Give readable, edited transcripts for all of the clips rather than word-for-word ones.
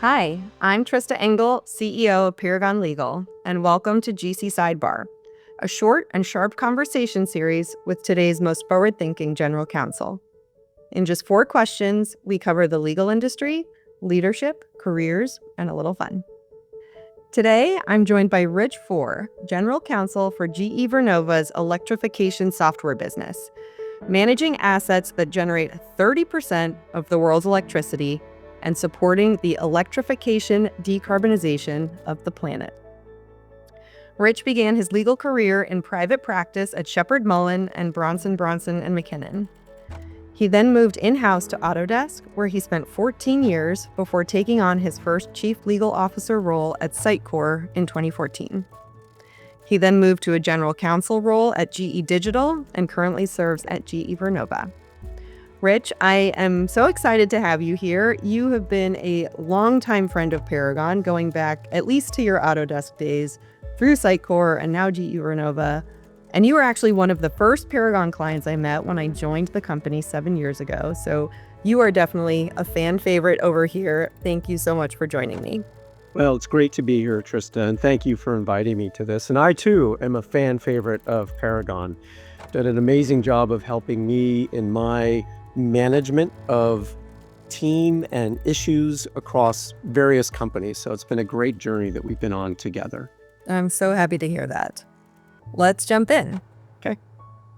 Hi, I'm Trista Engel, CEO of Paragon Legal, and welcome to GC Sidebar, a short and sharp conversation series with today's most forward-thinking general counsel. In just 4 questions, we cover the legal industry, leadership, careers, and a little fun. Today, I'm joined by Rich Foehr, general counsel for GE Vernova's electrification software business, managing assets that generate 30% of the world's electricity and supporting the electrification decarbonization of the planet. Rich began his legal career in private practice at Sheppard Mullin and Bronson McKinnon. He then moved in-house to Autodesk, where he spent 14 years before taking on his first chief legal officer role at Sitecore in 2014. He then moved to a general counsel role at GE Digital and currently serves at GE Vernova. Rich, I am so excited to have you here. You have been a longtime friend of Paragon, going back at least to your Autodesk days, through Sitecore and now GE Vernova. And you were actually one of the first Paragon clients I met when I joined the company 7 years ago. So you are definitely a fan favorite over here. Thank you so much for joining me. Well, it's great to be here, Trista, and thank you for inviting me to this. And I, too, am a fan favorite of Paragon. Done an amazing job of helping me in my management of team and issues across various companies. So it's been a great journey that we've been on together. I'm so happy to hear that. Let's jump in. Okay.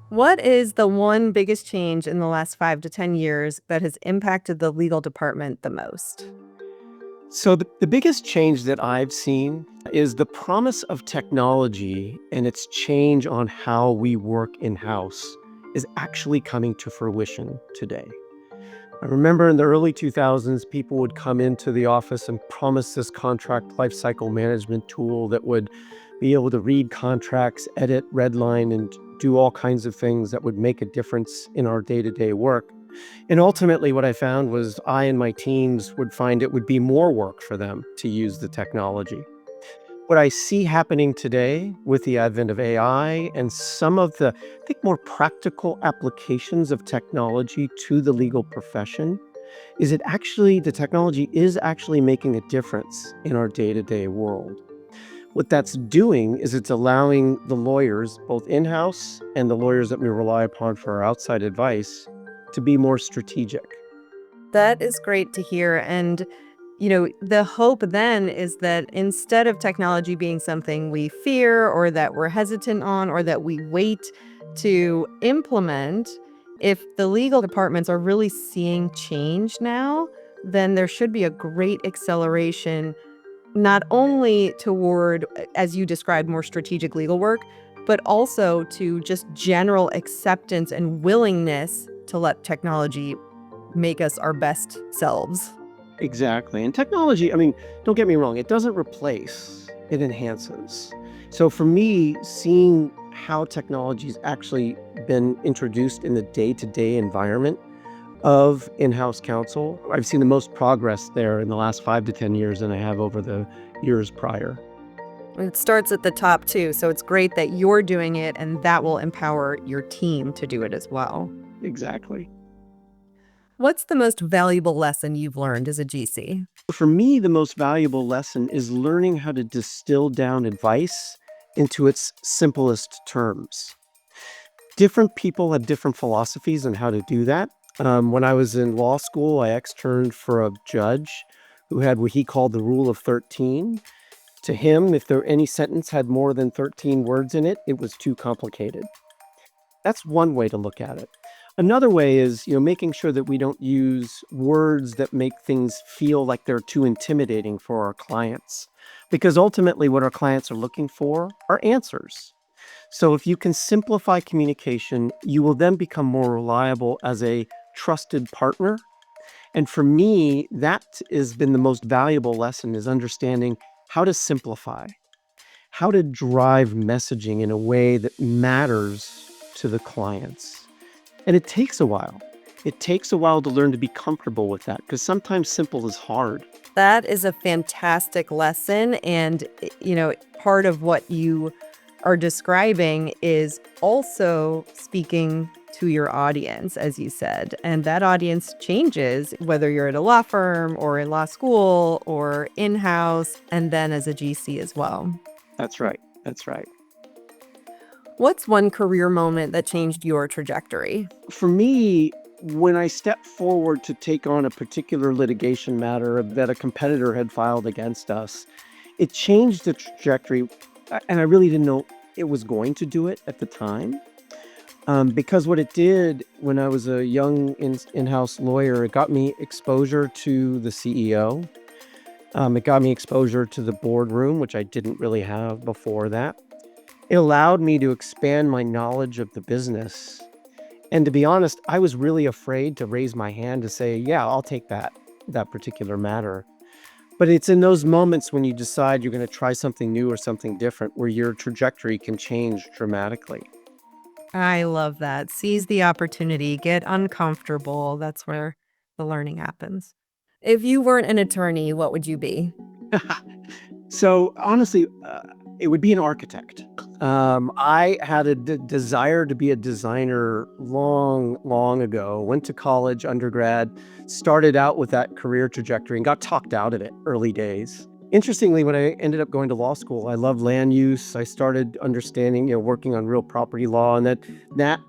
What is the one biggest change in the last 5 to 10 years that has impacted the legal department the most? So the biggest change that I've seen is the promise of technology and its change on how we work in-house is actually coming to fruition today. I remember in the early 2000s, people would come into the office and promise this contract lifecycle management tool that would be able to read contracts, edit, redline, and do all kinds of things that would make a difference in our day-to-day work. And ultimately, what I found was I and my teams would find it would be more work for them to use the technology. What I see happening today with the advent of AI and some of the, I think, more practical applications of technology to the legal profession is the technology is actually making a difference in our day-to-day world. What that's doing is it's allowing the lawyers, both in-house and the lawyers that we rely upon for our outside advice, to be more strategic. That is great to hear. And the hope then is that instead of technology being something we fear or that we're hesitant on or that we wait to implement, if the legal departments are really seeing change now, then there should be a great acceleration, not only toward, as you described, more strategic legal work, but also to just general acceptance and willingness to let technology make us our best selves. Exactly. And technology, don't get me wrong, it doesn't replace, it enhances. So for me, seeing how technology's actually been introduced in the day-to-day environment of in-house counsel, I've seen the most progress there in the last 5 to 10 years than I have over the years prior. It starts at the top too, so it's great that you're doing it and that will empower your team to do it as well. Exactly. What's the most valuable lesson you've learned as a GC? For me, the most valuable lesson is learning how to distill down advice into its simplest terms. Different people have different philosophies on how to do that. When I was in law school, I externed for a judge who had what he called the rule of 13. To him, if any sentence had more than 13 words in it, it was too complicated. That's one way to look at it. Another way is, making sure that we don't use words that make things feel like they're too intimidating for our clients. Because ultimately what our clients are looking for are answers. So if you can simplify communication, you will then become more reliable as a trusted partner. And for me, that has been the most valuable lesson, is understanding how to simplify, how to drive messaging in a way that matters to the clients. And it takes a while. It takes a while to learn to be comfortable with that, because sometimes simple is hard. That is a fantastic lesson. And, part of what you are describing is also speaking to your audience, as you said. And that audience changes whether you're at a law firm or in law school or in-house, and then as a GC as well. That's right. That's right. What's one career moment that changed your trajectory? For me, when I stepped forward to take on a particular litigation matter that a competitor had filed against us, it changed the trajectory, and I really didn't know it was going to do it at the time. Because what it did when I was a young in-house lawyer, it got me exposure to the CEO. It got me exposure to the boardroom, which I didn't really have before that. It allowed me to expand my knowledge of the business. And to be honest, I was really afraid to raise my hand to say, yeah, I'll take that particular matter. But it's in those moments when you decide you're going to try something new or something different where your trajectory can change dramatically. I love that. Seize the opportunity, get uncomfortable. That's where the learning happens. If you weren't an attorney, what would you be? So honestly, it would be an architect. I had a desire to be a designer long, long ago. Went to college, undergrad, started out with that career trajectory and got talked out of it early days. Interestingly, when I ended up going to law school, I loved land use. I started understanding, working on real property law, and that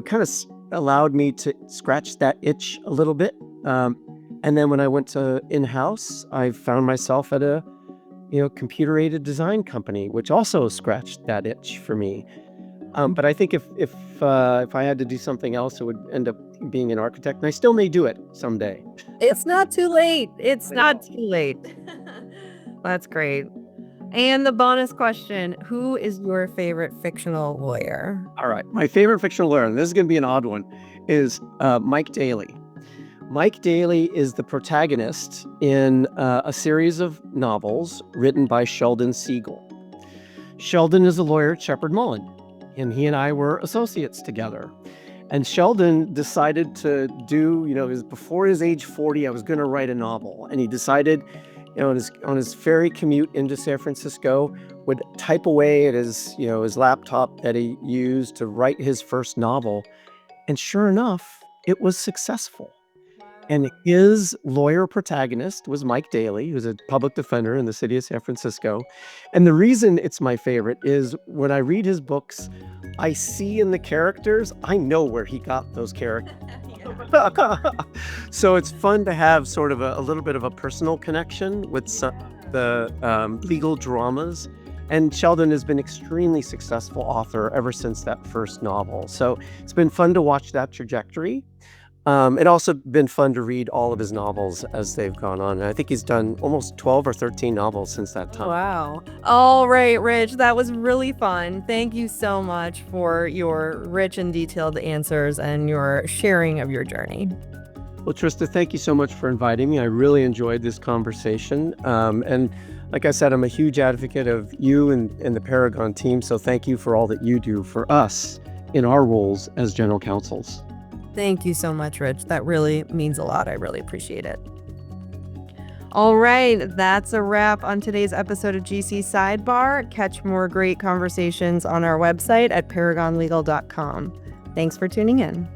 kind of allowed me to scratch that itch a little bit. And then when I went to in-house, I found myself at a computer-aided design company, which also scratched that itch for me. But I think if I had to do something else, it would end up being an architect, and I still may do it someday. It's not too late. It's not too late. That's great. And the bonus question, who is your favorite fictional lawyer? All right. My favorite fictional lawyer, and this is going to be an odd one, is Mike Daly. Mike Daly is the protagonist in a series of novels written by Sheldon Siegel. Sheldon is a lawyer at Shepherd Mullen, and he and I were associates together. And Sheldon decided to do, before his age 40, I was going to write a novel. And he decided, on his ferry commute into San Francisco, would type away at his laptop that he used to write his first novel. And sure enough, it was successful. And his lawyer protagonist was Mike Daly, who's a public defender in the city of San Francisco. And the reason it's my favorite is when I read his books, I see in the characters, I know where he got those characters. So it's fun to have sort of a little bit of a personal connection with the legal dramas. And Sheldon has been an extremely successful author ever since that first novel. So it's been fun to watch that trajectory. It also been fun to read all of his novels as they've gone on. And I think he's done almost 12 or 13 novels since that time. Wow. All right, Rich, that was really fun. Thank you so much for your rich and detailed answers and your sharing of your journey. Well, Trista, thank you so much for inviting me. I really enjoyed this conversation. And like I said, I'm a huge advocate of you and the Paragon team. So thank you for all that you do for us in our roles as general counsels. Thank you so much, Rich. That really means a lot. I really appreciate it. All right, that's a wrap on today's episode of GC Sidebar. Catch more great conversations on our website at paragonlegal.com. Thanks for tuning in.